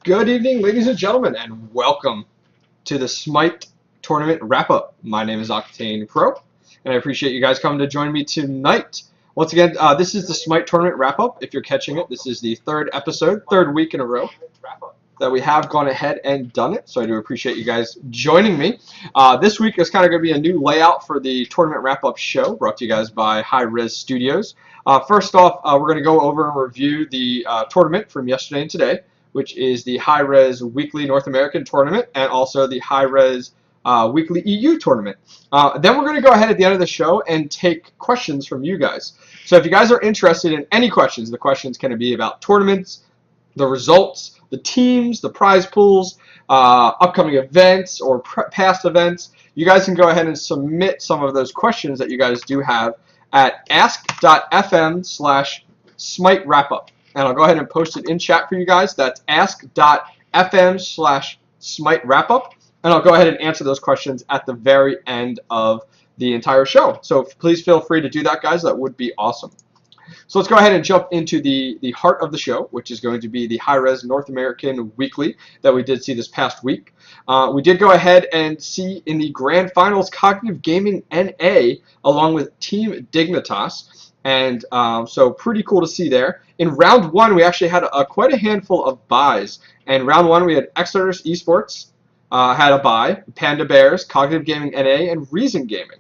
Good evening, ladies and gentlemen, and welcome to the SMITE tournament wrap-up. My name is OctanePro, and I appreciate you guys coming to join me tonight. Once again, this is the SMITE tournament wrap-up. If you're catching it, this is the third episode, third week in a row that we have gone ahead and done it, so I do appreciate you guys joining me. This week is kind of going to be a new layout for the tournament wrap-up show, brought to you guys by Hi-Rez Studios. First off, we're going to go over and review the tournament from yesterday and today, which is the Hi-Rez Weekly North American Tournament and also the Hi-Rez Weekly EU Tournament. Then we're going to go ahead at the end of the show and take questions from you guys. So if you guys are interested in any questions, the questions can be about tournaments, the results, the teams, the prize pools, upcoming events, or past events. You guys can go ahead and submit some of those questions that you guys do have at ask.fm/smite wrap-up. And I'll go ahead and post it in chat for you guys. That's ask.fm/smite wrap-up. And I'll go ahead and answer those questions at the very end of the entire show. So please feel free to do that, guys. That would be awesome. So let's go ahead and jump into the heart of the show, which is going to be the Hi-Rez North American Weekly that we did see this past week. We did go ahead and see in the grand finals Cognitive Gaming NA along with Team Dignitas. And so pretty cool to see there. In round one, we actually had quite a handful of buys. And round one, we had Exodus Esports had a buy, Panda Bears, Cognitive Gaming NA, and Reason Gaming.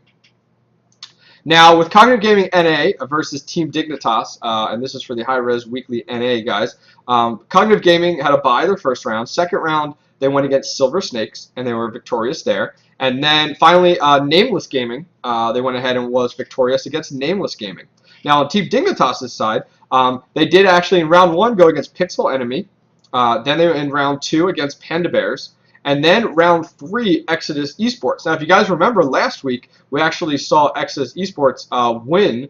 Now, with Cognitive Gaming NA versus Team Dignitas, and this is for the Hi-Rez Weekly NA, guys, Cognitive Gaming had a bye their first round. Second round, they went against Silver Snakes, and they were victorious there. And then finally, Nameless Gaming, they went ahead and was victorious against Nameless Gaming. Now, on Team Dignitas' side, they did actually in round one go against Pixel Enemy. Then they were in round two against Panda Bears. And then round three, Exodus Esports. Now, if you guys remember last week, we actually saw Exodus Esports win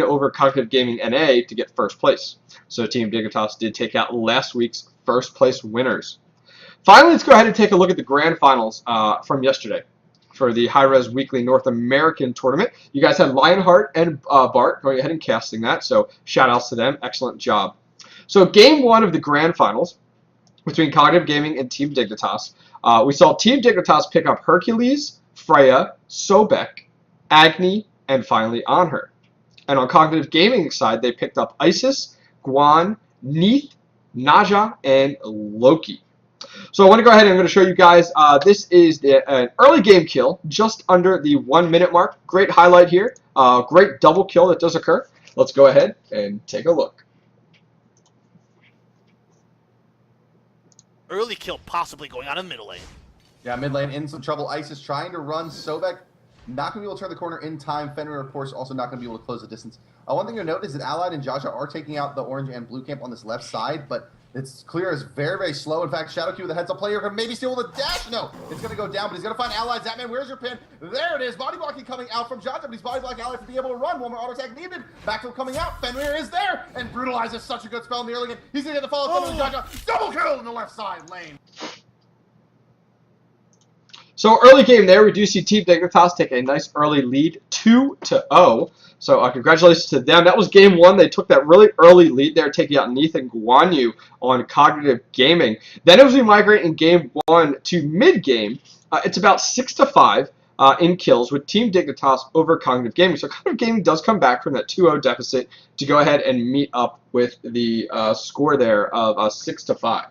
over Cognitive Gaming NA to get first place. So Team Dignitas did take out last week's first place winners. Finally, let's go ahead and take a look at the grand finals from yesterday for the Hi-Rez Weekly North American Tournament. You guys had Lionheart and Bart going ahead and casting that, so shout outs to them. Excellent job. So game one of the grand finals between Cognitive Gaming and Team Dignitas, we saw Team Dignitas pick up Hercules, Freya, Sobek, Agni, and finally Anher. And on Cognitive Gaming's side, they picked up Isis, Guan, Neith, Naja, and Loki. So I want to go ahead and I'm going to show you guys, this is an early game kill, just under the 1 minute mark. Great highlight here. Great double kill that does occur. Let's go ahead and take a look. Early kill possibly going on in middle lane. Yeah, mid lane in some trouble. Isis trying to run. Sobek not going to be able to turn the corner in time. Fenrir, of course, also not going to be able to close the distance. One thing to note is that Allied and Jaja are taking out the orange and blue camp on this left side, but it's clear as very, very slow. In fact, Shadow Q with a heads up player can maybe steal with a dash. No, it's going to go down, but he's going to find Allied. Zatman, where's your pin? There it is. Body blocking coming out from Jaja, but he's body blocking Allied to be able to run. One more auto attack needed. Back to coming out. Fenrir is there, and Brutalize is such a good spell in the early game. He's going to get the follow from Jaja. Double kill in the left side lane. So early game there, we do see Team Dignitas take a nice early lead, 2-0. So congratulations to them. That was game one. They took that really early lead there, taking out Neith and Guan Yu on Cognitive Gaming. Then as we migrate in game one to mid-game, it's about 6-5 in kills with Team Dignitas over Cognitive Gaming. So Cognitive Gaming does come back from that 2-0 deficit to go ahead and meet up with the score there of 6-5.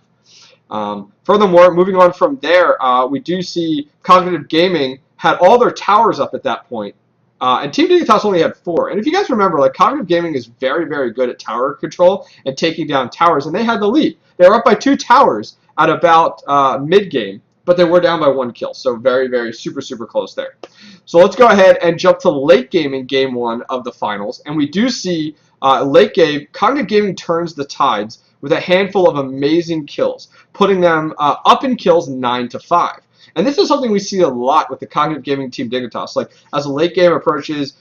Furthermore, moving on from there, we do see Cognitive Gaming had all their towers up at that point, and Team Dignitas only had 4. And if you guys remember, like Cognitive Gaming is very, very good at tower control and taking down towers, and they had the lead. They were up by 2 towers at about mid-game, but they were down by 1 kill, so very, very super, super close there. So let's go ahead and jump to late game in game one of the finals, and we do see late game, Cognitive Gaming turns the tides with a handful of amazing kills, putting them up in kills 9-5. And this is something we see a lot with the Cognitive Gaming Team Dignitas. Like, as a late game approaches,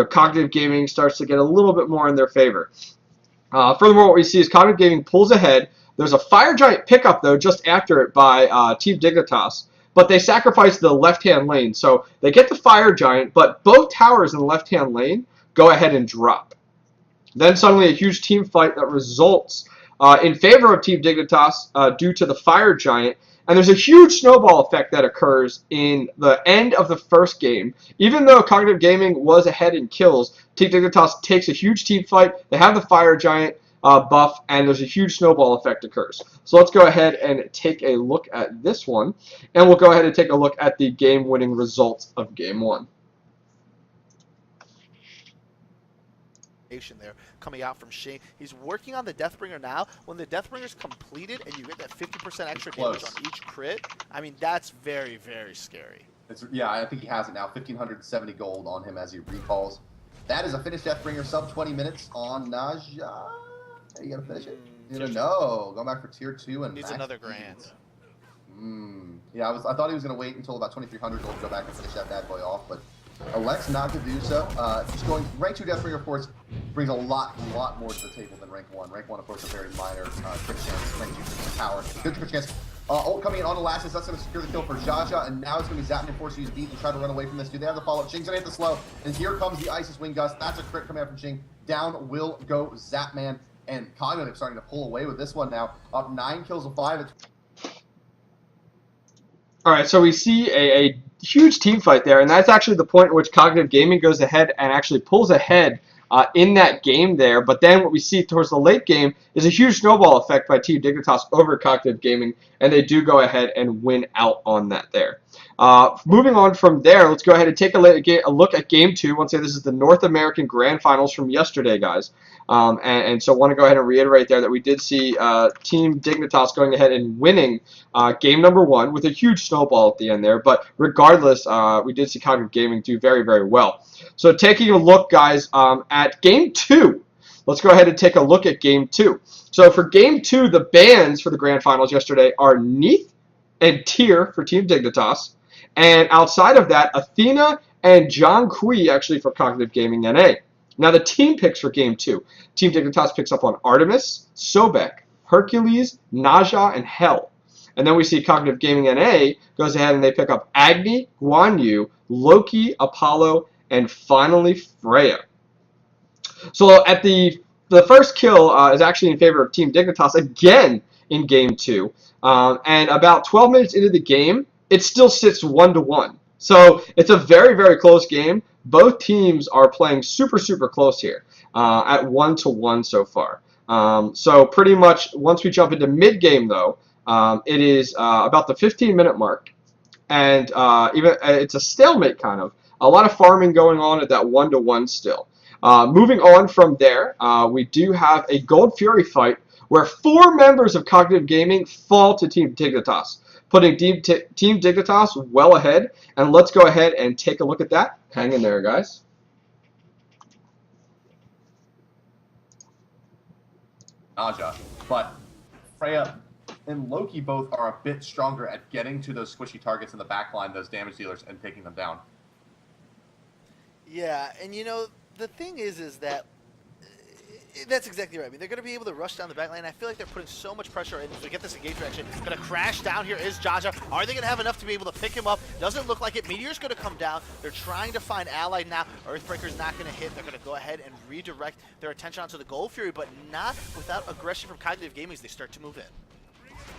Cognitive Gaming starts to get a little bit more in their favor. Furthermore, what we see is Cognitive Gaming pulls ahead. There's a Fire Giant pickup, though, just after it by Team Dignitas. But they sacrifice the left-hand lane. So they get the Fire Giant, but both towers in the left-hand lane go ahead and drop. Then suddenly a huge team fight that results in favor of Team Dignitas due to the Fire Giant. And there's a huge snowball effect that occurs in the end of the first game. Even though Cognitive Gaming was ahead in kills, Team Dignitas takes a huge team fight. They have the Fire Giant buff, and there's a huge snowball effect occurs. So let's go ahead and take a look at this one. And we'll go ahead and take a look at the game-winning results of Game 1. There coming out from Shane. He's working on the Deathbringer now. When the Deathbringer's completed and you get that 50% extra damage on each crit, I mean, that's very, very scary. Yeah, I think he has it now. 1,570 gold on him as he recalls. That is a finished Deathbringer, sub 20 minutes on Naja. Are you going to finish it? No. Going back for tier 2 and needs another grand. Yeah, I thought he was going to wait until about 2,300 gold to go back and finish that bad boy off, but elects not to do so. Just going rank 2 Deathbringer, of course, brings a lot more to the table than rank 1. Rank 1, of course, a very minor crit chance. Rank 2, power. Good crit chance. Ult coming in on Elastis, that's going to secure the kill for Jaja, and now it's going to be Zapman forced to use beat and try to run away from this. Do they have the follow-up? Shing's going to hit the slow, and here comes the Isis Wing Gust. That's a crit coming out from Shing. Down will go Zapman, and Cognitive starting to pull away with this one now. Up 9 kills to 5. All right, so we see a huge team fight there, and that's actually the point at which Cognitive Gaming goes ahead and actually pulls ahead in that game there. But then what we see towards the late game is a huge snowball effect by Team Dignitas over Cognitive Gaming, and they do go ahead and win out on that there. Moving on from there, let's go ahead and take a look at Game 2. Once again, this is the North American Grand Finals from yesterday, guys. And so I want to go ahead and reiterate there that we did see Team Dignitas going ahead and winning game number 1 with a huge snowball at the end there. But regardless, we did see Cognitive Gaming do very, very well. So taking a look, guys, at Game 2. Let's go ahead and take a look at Game 2. So for Game 2, the bans for the Grand Finals yesterday are Neath and Tyr for Team Dignitas. And outside of that, Athena and John Kui actually for Cognitive Gaming NA. Now the team picks for Game 2. Team Dignitas picks up on Artemis, Sobek, Hercules, Naja, and Hell. And then we see Cognitive Gaming NA goes ahead and they pick up Agni, Guan Yu, Loki, Apollo, and finally Freya. So at the first kill is actually in favor of Team Dignitas again in Game 2. And about 12 minutes into the game, it still sits 1-1. So it's a very, very close game. Both teams are playing super, super close here at 1-1 so far. So pretty much once we jump into mid-game, though, it is about the 15-minute mark. And even it's a stalemate kind of. A lot of farming going on at that 1-1 still. Moving on from there, we do have a Gold Fury fight where 4 members of Cognitive Gaming fall to Team Dignitas, putting Team Dignitas well ahead. And let's go ahead and take a look at that. Hang in there, guys. Naja, but Freya and Loki both are a bit stronger at getting to those squishy targets in the backline, those damage dealers, and taking them down. Yeah, and you know, the thing is that that's exactly right. I mean, they're going to be able to rush down the back lane. I feel like they're putting so much pressure in to get this engagement action. Going to crash down here is Jaja. Are they going to have enough to be able to pick him up? Doesn't look like it. Meteor's going to come down. They're trying to find Allied now. Earthbreaker's not going to hit. They're going to go ahead and redirect their attention onto the Gold Fury, but not without aggression from Cognitive Gaming as they start to move in.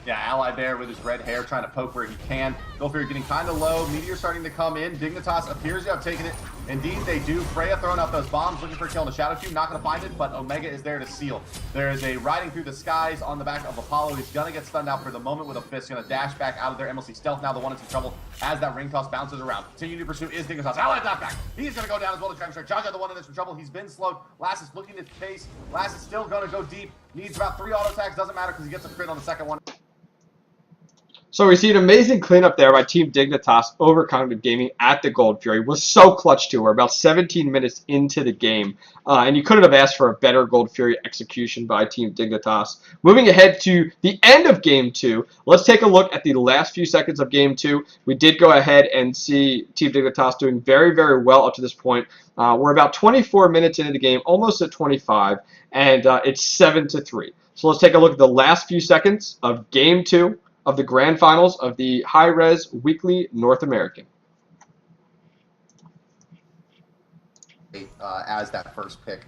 Yeah, Allied there with his red hair trying to poke where he can. Gold Fury getting kind of low. Meteor starting to come in. Dignitas appears to have taken it. Indeed, they do. Freya throwing out those bombs, looking for a kill in the Shadow Cube. Not going to find it, but Omega is there to seal. There is a riding through the skies on the back of Apollo. He's going to get stunned out for the moment with a fist. Going to dash back out of there. MLC Stealth now the one in some trouble as that ring toss bounces around. Continue to pursue is Dignitas. Allied not back. He's going to go down as well to try and strike. Jaja the one in some trouble. He's been slowed. Last is looking at his face. Last is still going to go deep. Needs about 3 auto attacks. Doesn't matter because he gets a crit on the second one. So we see an amazing cleanup there by Team Dignitas over Cognitive Gaming at the Gold Fury. Was so clutch too. We're about 17 minutes into the game. And you couldn't have asked for a better Gold Fury execution by Team Dignitas. Moving ahead to the end of Game 2, let's take a look at the last few seconds of Game 2. We did go ahead and see Team Dignitas doing very, very well up to this point. We're about 24 minutes into the game, almost at 25, and it's 7-3. So let's take a look at the last few seconds of Game 2 of the Grand Finals of the Hi-Rez Weekly North American. As that first pick.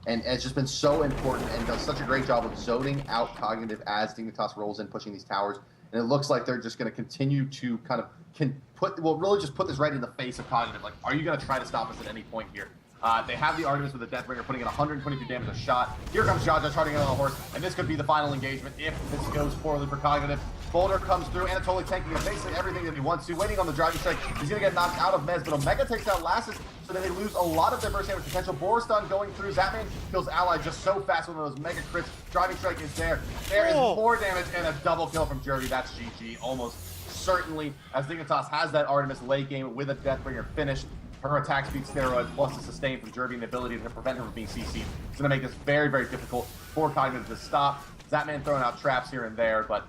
and it's just been so important and does such a great job of zoning out Cognitive as Dignitas rolls in, pushing these towers. And it looks like they're just going to continue to kind of really just put this right in the face of Cognitive. Like, are you going to try to stop us at any point here? They have the Artemis with the Deathbringer, putting in 122 damage a shot. Here comes Jaja charging on the horse, and this could be the final engagement if this goes poorly for Cognitive. Boulder comes through, Anatoly tanking basically everything that he wants to, waiting on the driving strike. He's going to get knocked out of Mez, but Omega takes out Lassus, so then they lose a lot of their burst damage potential. Boristan going through, Zapman kills Ally just so fast with one of those mega crits. Driving strike is there. There is more damage, and a double kill from Jervy. That's GG, almost certainly, as Dignitas has that Artemis late game with a Deathbringer finished. Her attack speed steroid plus the sustain from Jervy and the ability to prevent her from being CC'd. It's going to make this very, very difficult for Cognitive to stop. Zapman throwing out traps here and there, but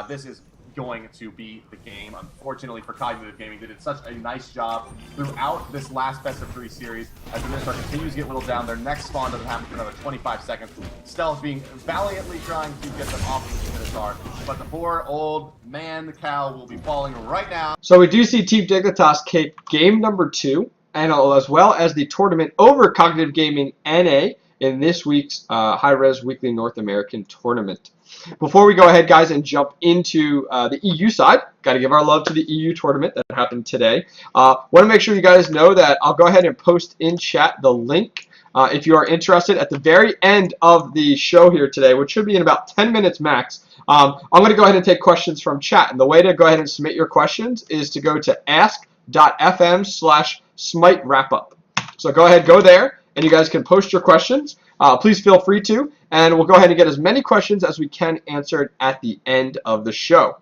this is going to be the game. Unfortunately for Cognitive Gaming, they did such a nice job throughout this last best of 3 series. As the Minotaur continues to get whittled down, their next spawn doesn't happen for another 25 seconds. Stealth being valiantly trying to get them off of the Minotaur, but the poor old man, the cow, will be falling right now. So we do see Team Dignitas take game number 2, and as well as the tournament over Cognitive Gaming NA in this week's Hi-Rez Weekly North American Tournament. Before we go ahead, guys, and jump into the EU side, got to give our love to the EU tournament that happened today. Want to make sure you guys know that I'll go ahead and post in chat the link if you are interested at the very end of the show here today, which should be in about 10 minutes max. I'm going to go ahead and take questions from chat, and the way to go ahead and submit your questions is to go to ask.fm/SMITE wrap-up. So go ahead, go there, and you guys can post your questions. Please feel free to, and we'll go ahead and get as many questions as we can answered at the end of the show.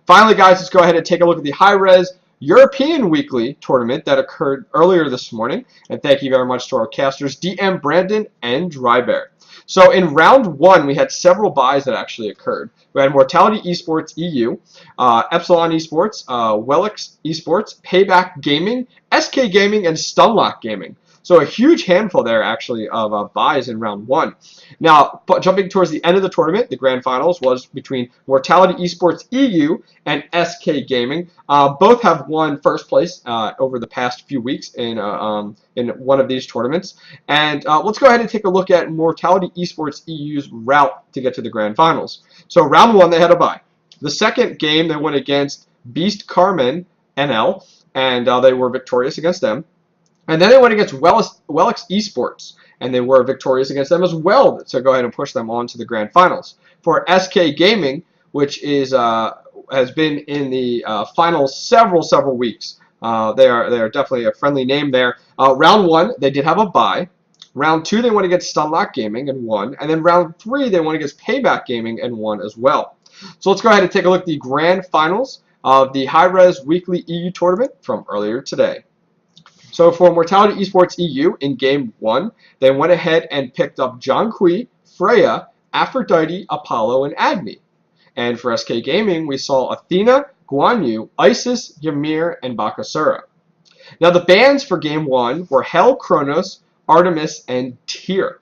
Finally, guys, let's go ahead and take a look at the Hi-Rez European Weekly Tournament that occurred earlier this morning. And thank you very much to our casters, DM Brandon and Drybear. So in round 1, we had several buys that actually occurred. We had Mortality Esports EU, Epsilon Esports, Wellix Esports, Payback Gaming, SK Gaming, and Stunlock Gaming. So a huge handful there, actually, of buys in round 1. Now, jumping towards the end of the tournament, the grand finals was between Mortality Esports EU and SK Gaming. Both have won first place over the past few weeks in one of these tournaments. And let's go ahead and take a look at Mortality Esports EU's route to get to the grand finals. So round 1, they had a bye. The second game, they went against Beast Carmen NL, and they were victorious against them. And then they went against Wellix Esports, and they were victorious against them as well, to go ahead and push them on to the grand finals. For SK Gaming, which is has been in the finals several weeks, they are definitely a friendly name there. Round 1, they did have a bye. Round 2, they went against Stunlock Gaming and won. And then round 3, they went against Payback Gaming and won as well. So let's go ahead and take a look at the grand finals of the Hi-Rez Weekly EU Tournament from earlier today. So for Mortality Esports EU in Game 1, they went ahead and picked up John Kui, Freya, Aphrodite, Apollo, and Agni. And for SK Gaming, we saw Athena, Guan Yu, Isis, Ymir, and Bakasura. Now the bans for Game 1 were Hell, Kronos, Artemis, and Tyr.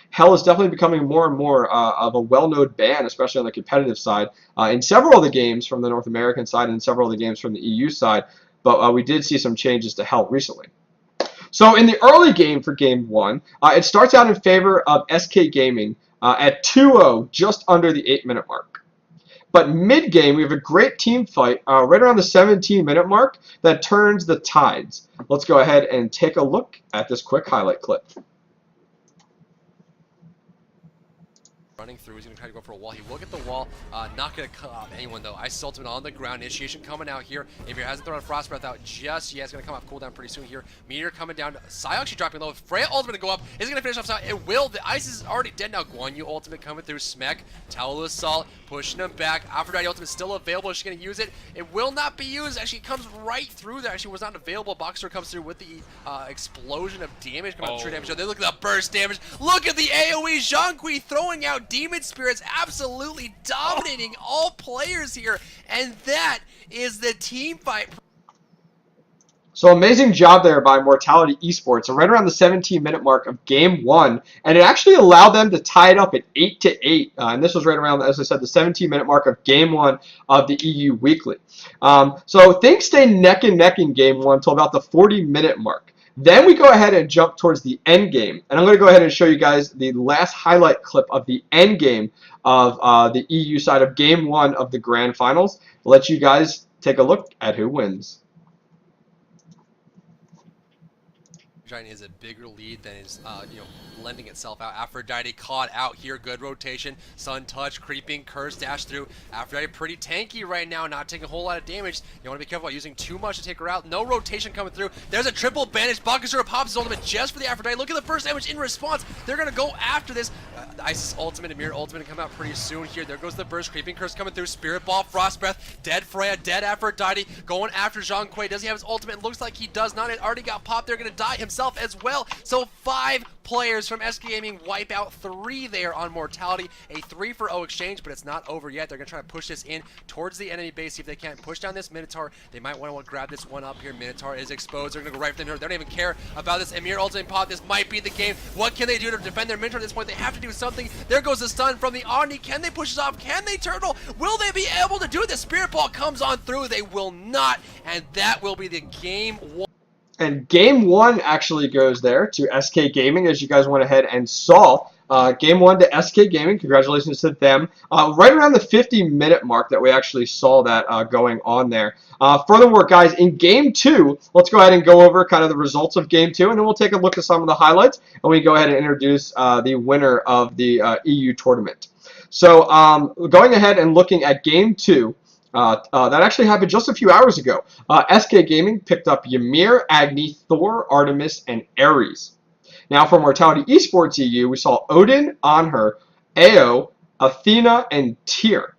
Hell is definitely becoming more and more of a well-known ban, especially on the competitive side, in several of the games from the North American side and several of the games from the EU side. But we did see some changes to Hell recently. So in the early game for Game 1, it starts out in favor of SK Gaming at 2-0, just under the 8-minute mark. But mid-game, we have a great team fight right around the 17-minute mark that turns the tides. Let's go ahead and take a look at this quick highlight clip. Running through, he's going to try to go for a wall. He will get the wall, not going to cut off anyone though. Ice Ultimate on the ground, initiation coming out here. If he hasn't thrown a Frost Breath out just yet, it's going to come off cooldown pretty soon here. Meteor coming down, Psy actually dropping low. Freya Ultimate to go up, is going to finish off Psy. It will, the Ice is already dead now. Guan Yu Ultimate coming through, Smek, Tower Assault, pushing him back. Aphrodite Ultimate still available, she's going to use it. It will not be used, actually it comes right through there. Actually was not available. Boxer comes through with the explosion of damage, coming out true damage. They look at the burst damage. Look at the AoE, Zhonghui throwing out Demon Spirits, absolutely dominating all players here, and that is the team fight. So amazing job there by Mortality Esports, right around the 17-minute mark of Game 1, and it actually allowed them to tie it up at 8-8, and this was right around, as I said, the 17-minute mark of Game 1 of the EU Weekly. So things stayed neck and neck in Game 1 until about the 40-minute mark. Then we go ahead and jump towards the end game. And I'm going to go ahead and show you guys the last highlight clip of the end game of the EU side of Game 1 of the Grand Finals. I'll let you guys take a look at who wins. Giant is a bigger lead than is, lending itself out. Aphrodite caught out here. Good rotation. Sun touch, creeping, curse, dash through. Aphrodite pretty tanky right now, not taking a whole lot of damage. You want to be careful about using too much to take her out. No rotation coming through. There's a triple bandage. Bakasura pops his ultimate just for the Aphrodite. Look at the first damage in response. They're going to go after this. Isis ultimate and Mirror ultimate come out pretty soon here. There goes the burst. Creeping curse coming through. Spirit ball, frost breath, dead Freya, dead Aphrodite. Going after Zhang Kuei. Does he have his ultimate? Looks like he does not. It already got popped. They're going to die himself as well. So 5 players from SK Gaming wipe out 3 there on Mortality. A 3 for O exchange, but it's not over yet. They're going to try to push this in towards the enemy base. See if they can't push down this Minotaur. They might want to grab this one up here. Minotaur is exposed. They're going to go right for the Minotaur. They don't even care about this Emir ultimate pop. This might be the game. What can they do to defend their Minotaur at this point? They have to do something. There goes the stun from the Omni. Can they push this off? Can they turtle? Will they be able to do it? The Spirit Ball comes on through. They will not, and that will be the game 1. And Game 1 actually goes there to SK Gaming, as you guys went ahead and saw. Game 1 to SK Gaming. Congratulations to them. Right around the 50-minute mark that we actually saw that going on there. Furthermore, guys, in Game 2, let's go ahead and go over kind of the results of Game 2, and then we'll take a look at some of the highlights, and we go ahead and introduce the winner of the EU tournament. So going ahead and looking at Game 2, that actually happened just a few hours ago. SK Gaming picked up Ymir, Agni, Thor, Artemis, and Ares. Now for Mortality Esports EU, we saw Odin, Anhur, Ao, Athena, and Tyr.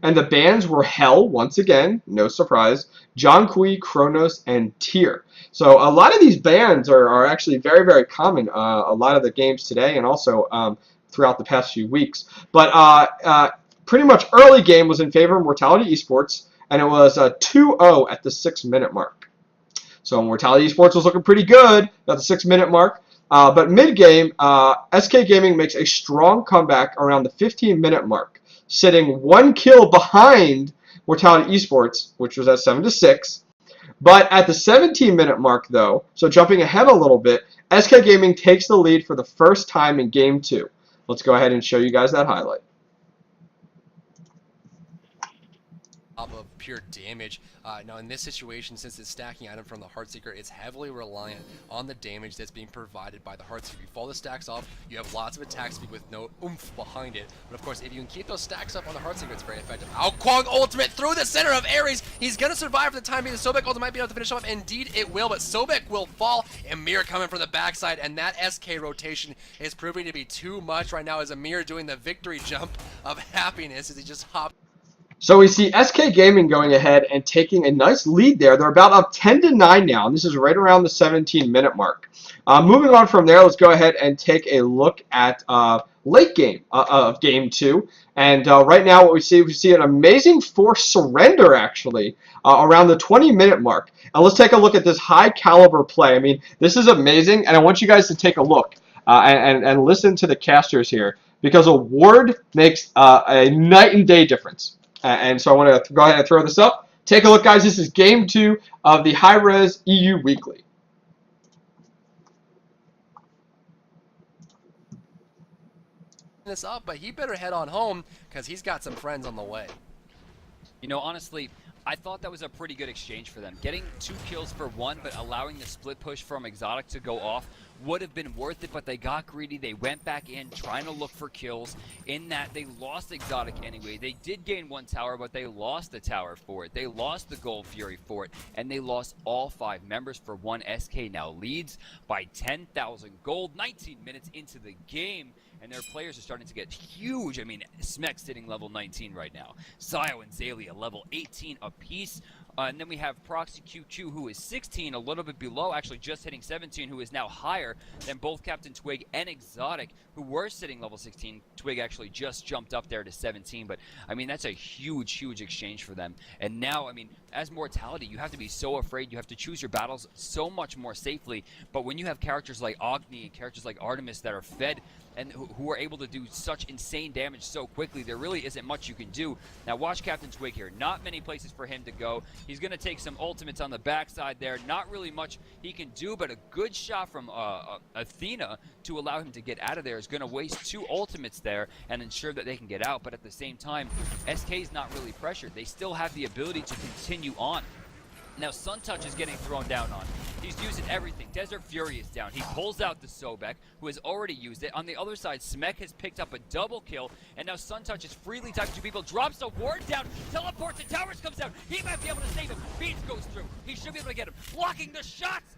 And the bans were Hell, once again, no surprise, Zhang Kuei, Kronos, and Tyr. So a lot of these bans are actually very, very common, a lot of the games today and also throughout the past few weeks. But pretty much early game was in favor of Mortality Esports, and it was 2-0 at the 6-minute mark. So Mortality Esports was looking pretty good at the 6-minute mark. But mid-game, SK Gaming makes a strong comeback around the 15-minute mark, sitting 1 kill behind Mortality Esports, which was at 7-6. But at the 17-minute mark, though, so jumping ahead a little bit, SK Gaming takes the lead for the first time in Game 2. Let's go ahead and show you guys that highlight. Of pure damage. Now in this situation, since it's stacking item from the Heartseeker, it's heavily reliant on the damage that's being provided by the Heartseeker. If you fall the stacks off, you have lots of attack speed with no oomph behind it. But of course, if you can keep those stacks up on the Heartseeker, it's very effective. Kwang ultimate through the center of Ares. He's going to survive for the time being. The Sobek ultimate might be able to finish off. Indeed, it will, but Sobek will fall. Emir coming from the backside, and that SK rotation is proving to be too much right now as Emir doing the victory jump of happiness as he just hopped. So we see SK Gaming going ahead and taking a nice lead there. They're about up 10-9 now, and this is right around the 17-minute mark. Moving on from there, let's go ahead and take a look at late game of Game 2. And right now what we see an amazing force surrender, actually, around the 20-minute mark. And let's take a look at this high-caliber play. I mean, this is amazing, and I want you guys to take a look and listen to the casters here, because a ward makes a night and day difference. And so I want to go ahead and throw this up. Take a look, guys. This is Game 2 of the Hi-Rez EU Weekly. This up, but he better head on home because he's got some friends on the way. You know, honestly, I thought that was a pretty good exchange for them. Getting 2 kills for 1, but allowing the split push from Exotic to go off would have been worth it, but they got greedy. They went back in trying to look for kills. In that, they lost Exotic anyway. They did gain 1 tower, but they lost the tower for it. They lost the Gold Fury for it, and they lost all 5 members for 1. SK now leads by 10,000 gold, 19 minutes into the game. And their players are starting to get huge. I mean, Smek's sitting level 19 right now. Zio and Zalia level 18 apiece. And then we have Proxy QQ, who is 16, a little bit below, actually just hitting 17, who is now higher than both Captain Twig and Exotic, who were sitting level 16. Twig actually just jumped up there to 17, but, I mean, that's a huge, huge exchange for them. And now, I mean, as Mortality, you have to be so afraid. You have to choose your battles so much more safely. But when you have characters like Agni and characters like Artemis that are fed and who are able to do such insane damage so quickly, there really isn't much you can do. Now watch Captain Twig here. Not many places for him to go. He's going to take some ultimates on the backside there. Not really much he can do, but a good shot from Athena to allow him to get out of there is going to waste 2 ultimates there and ensure that they can get out. But at the same time, SK's not really pressured. They still have the ability to continue on. Now, Suntouch is getting thrown down on. He's using everything. Desert Fury is down. He pulls out the Sobek, who has already used it. On the other side, Smek has picked up a double kill, and now Suntouch is freely typing 2 people, drops a ward down, teleports, and Towers comes out. He might be able to save him. Beats goes through. He should be able to get him. Blocking the shots.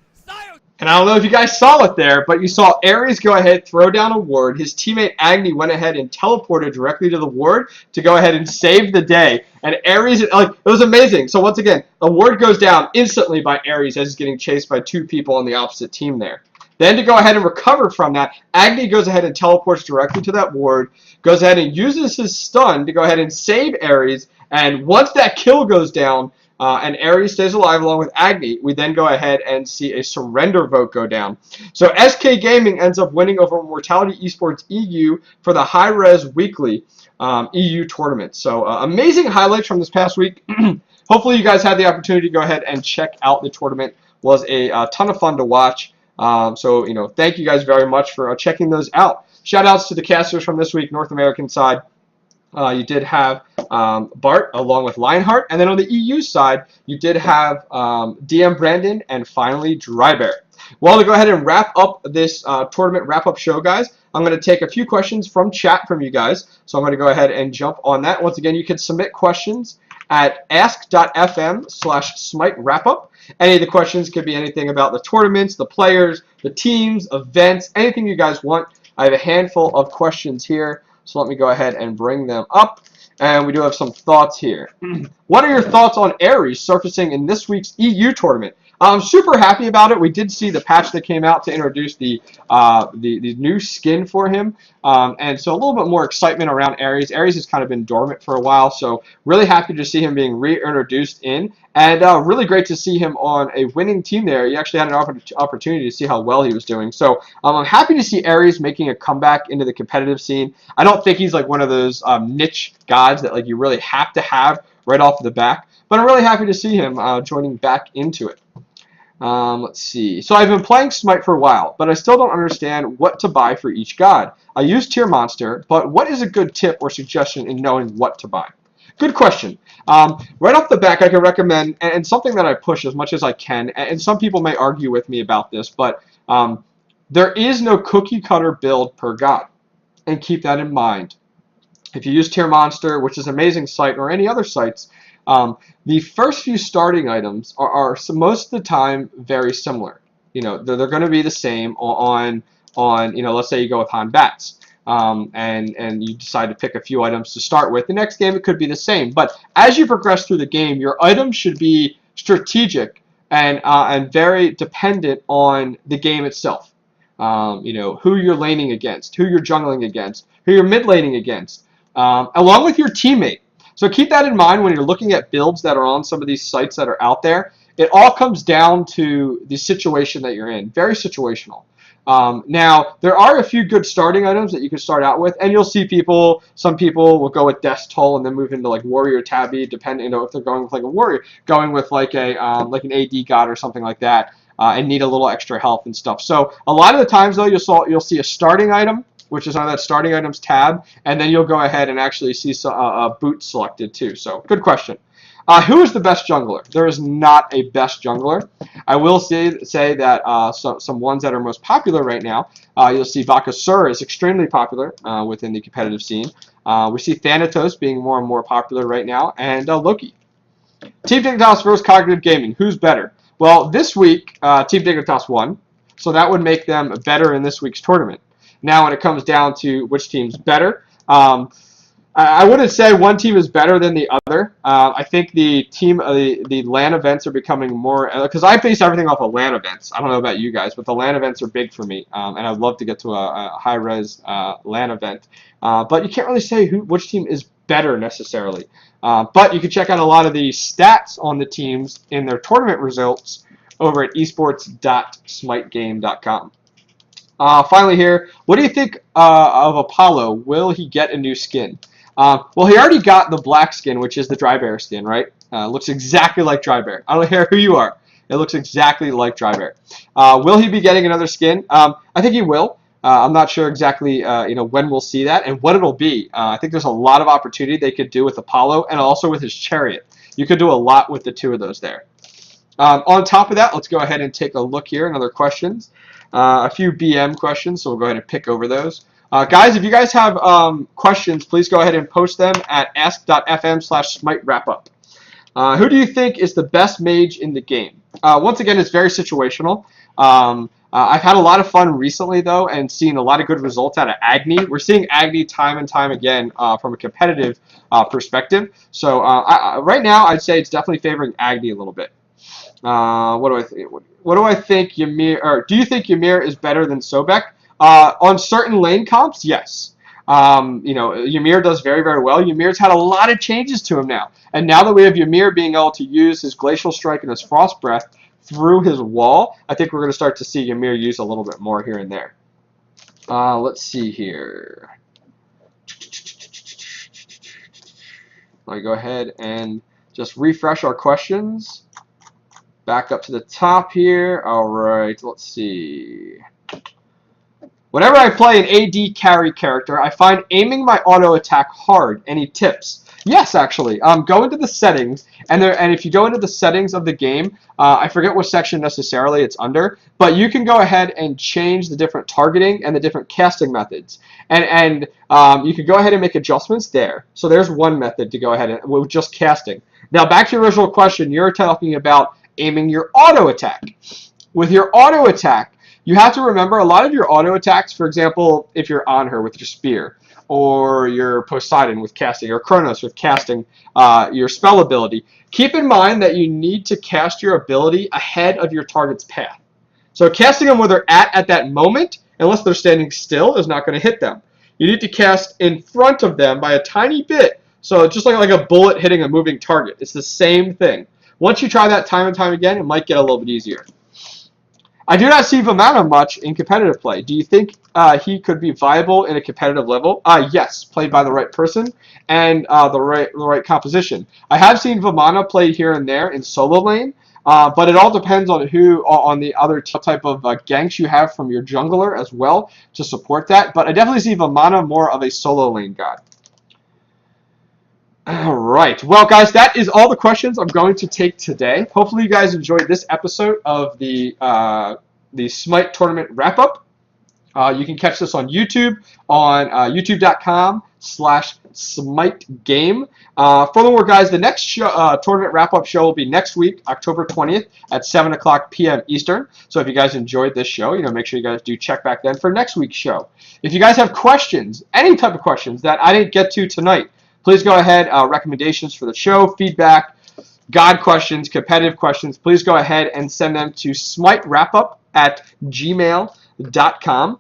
And I don't know if you guys saw it there, but you saw Ares go ahead, throw down a ward. His teammate Agni went ahead and teleported directly to the ward to go ahead and save the day. And Ares, like, it was amazing. So once again, a ward goes down instantly by Ares as he's getting chased by 2 people on the opposite team there. Then to go ahead and recover from that, Agni goes ahead and teleports directly to that ward, goes ahead and uses his stun to go ahead and save Ares. And once that kill goes down, and Ares stays alive along with Agni, we then go ahead and see a surrender vote go down. So SK Gaming ends up winning over Mortality Esports EU for the Hi-Rez Weekly EU tournament. So amazing highlights from this past week. Hopefully you guys had the opportunity to go ahead and check out the tournament. It was a ton of fun to watch. So, thank you guys very much for checking those out. Shout outs to the casters from this week, North American side. You did have Bart along with Lionheart, and then on the EU side, you did have DM Brandon and finally Drybear. Well, to go ahead and wrap up this tournament wrap-up show, guys, I'm going to take a few questions from chat from you guys. So I'm going to go ahead and jump on that. Once again, you can submit questions at ask.fm/smite wrap-up. Any of the questions could be anything about the tournaments, the players, the teams, events, anything you guys want. I have a handful of questions here. So let me go ahead and bring them up. And we do have some thoughts here. What are your thoughts on Ares surfacing in this week's EU tournament? I'm super happy about it. We did see the patch that came out to introduce the new skin for him. And so a little bit more excitement around Ares. Ares has kind of been dormant for a while. So really happy to see him being reintroduced in. And really great to see him on a winning team there. He actually had an opportunity to see how well he was doing. So I'm happy to see Ares making a comeback into the competitive scene. I don't think he's like one of those niche gods that like you really have to have right off the bat. But I'm really happy to see him joining back into it. Let's see. So I've been playing Smite for a while, but I still don't understand what to buy for each god. I use Tier Monster, but what is a good tip or suggestion in knowing what to buy? Good question. Right off the back, I can recommend, and something that I push as much as I can, and some people may argue with me about this, but there is no cookie cutter build per god, and keep that in mind. If you use Tier Monster, which is an amazing site, or any other sites, the first few starting items are most of the time very similar. They're going to be the same on let's say you go with Han Bats. And you decide to pick a few items to start with. The next game it could be the same, but as you progress through the game, your items should be strategic and very dependent on the game itself. Who you're laning against, who you're jungling against, who you're mid laning against, along with your teammate. So keep that in mind when you're looking at builds that are on some of these sites that are out there. It all comes down to the situation that you're in. Very situational. Now, there are a few good starting items that you can start out with, and you'll see some people will go with Death's Toll and then move into like Warrior Tabby, depending, if they're going with like a warrior, going with like like an AD god or something like that, and need a little extra health and stuff. So a lot of the times though, you'll see a starting item, which is on that starting items tab, and then you'll go ahead and actually see a boot selected too. So good question. Who is the best jungler? There is not a best jungler. I will say that some ones that are most popular right now, you'll see Bakasura is extremely popular within the competitive scene. We see Thanatos being more and more popular right now, and Loki. Team Dignitas versus Cognitive Gaming. Who's better? Well, this week, Team Dignitas won, so that would make them better in this week's tournament. Now, when it comes down to which team's better, I wouldn't say one team is better than the other. I think the LAN events are becoming more, because I base everything off of LAN events. I don't know about you guys, but the LAN events are big for me, and I'd love to get to a high-res LAN event. But you can't really say which team is better necessarily. But you can check out a lot of the stats on the teams in their tournament results over at esports.smitegame.com. Finally here, what do you think of Apollo? Will he get a new skin? Well, he already got the black skin, which is the Drybear skin, right? Looks exactly like Dry Bear. I don't care who you are. It looks exactly like Dry Bear. Will he be getting another skin? I think he will. I'm not sure exactly when we'll see that and what it'll be. I think there's a lot of opportunity they could do with Apollo and also with his Chariot. You could do a lot with the two of those there. On top of that, let's go ahead and take a look here at other questions. A few BM questions, so we'll go ahead and pick over those. Guys, if you guys have questions, please go ahead and post them at ask.fm/smite wrap-up. Who do you think is the best mage in the game? Once again, it's very situational. I've had a lot of fun recently, though, and seen a lot of good results out of Agni. We're seeing Agni time and time again from a competitive perspective. So right now, I'd say it's definitely favoring Agni a little bit. What do I think? What do I think Ymir, or do you think Ymir is better than Sobek? On certain lane comps, yes. Ymir does very, very well. Ymir's had a lot of changes to him now. And now that we have Ymir being able to use his Glacial Strike and his Frost Breath through his wall, I think we're going to start to see Ymir use a little bit more here and there. Let's see here. Let me go ahead and just refresh our questions. Back up to the top here. All right, let's see. Whenever I play an AD carry character, I find aiming my auto attack hard. Any tips? Yes, actually. Go into the settings, and if you go into the settings of the game, I forget what section necessarily it's under, but you can go ahead and change the different targeting and the different casting methods, and you can go ahead and make adjustments there. So there's one method to go ahead and with just casting. Now back to your original question, you're talking about aiming your auto attack. With your auto attack, you have to remember a lot of your auto attacks, for example, if you're on her with your spear, or your Poseidon with casting, or Kronos with casting your spell ability, keep in mind that you need to cast your ability ahead of your target's path. So casting them where they're at that moment, unless they're standing still, is not going to hit them. You need to cast in front of them by a tiny bit, so it's just like a bullet hitting a moving target. It's the same thing. Once you try that time and time again, it might get a little bit easier. I do not see Vamana much in competitive play. Do you think he could be viable in a competitive level? Yes, played by the right person and the right composition. I have seen Vamana played here and there in solo lane, but it all depends on on the other type of ganks you have from your jungler as well to support that. But I definitely see Vamana more of a solo lane god. All right. Well, guys, that is all the questions I'm going to take today. Hopefully, you guys enjoyed this episode of the Smite tournament wrap-up. You can catch this on YouTube, on youtube.com/SmiteGame. Furthermore, guys, the next tournament wrap-up show will be next week, October 20th at 7 o'clock p.m. Eastern. So if you guys enjoyed this show, make sure you guys do check back then for next week's show. If you guys have questions, any type of questions that I didn't get to tonight, please go ahead, recommendations for the show, feedback, God questions, competitive questions, please go ahead and send them to SmiteWrapUp@gmail.com.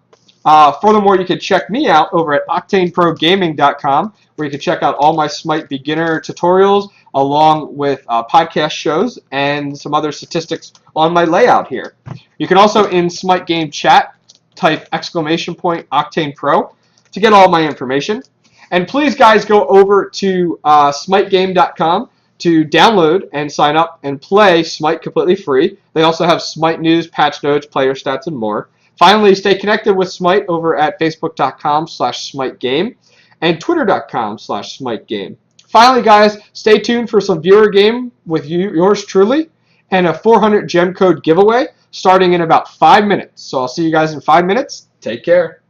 Furthermore, you can check me out over at OctaneProGaming.com, where you can check out all my Smite beginner tutorials, along with podcast shows and some other statistics on my layout here. You can also, in Smite Game chat, type !OctanePro to get all my information. And please, guys, go over to SmiteGame.com to download and sign up and play Smite completely free. They also have Smite news, patch notes, player stats, and more. Finally, stay connected with Smite over at Facebook.com/SmiteGame and Twitter.com/SmiteGame. Finally, guys, stay tuned for some viewer game with yours truly and a 400 gem code giveaway starting in about 5 minutes. So I'll see you guys in 5 minutes. Take care.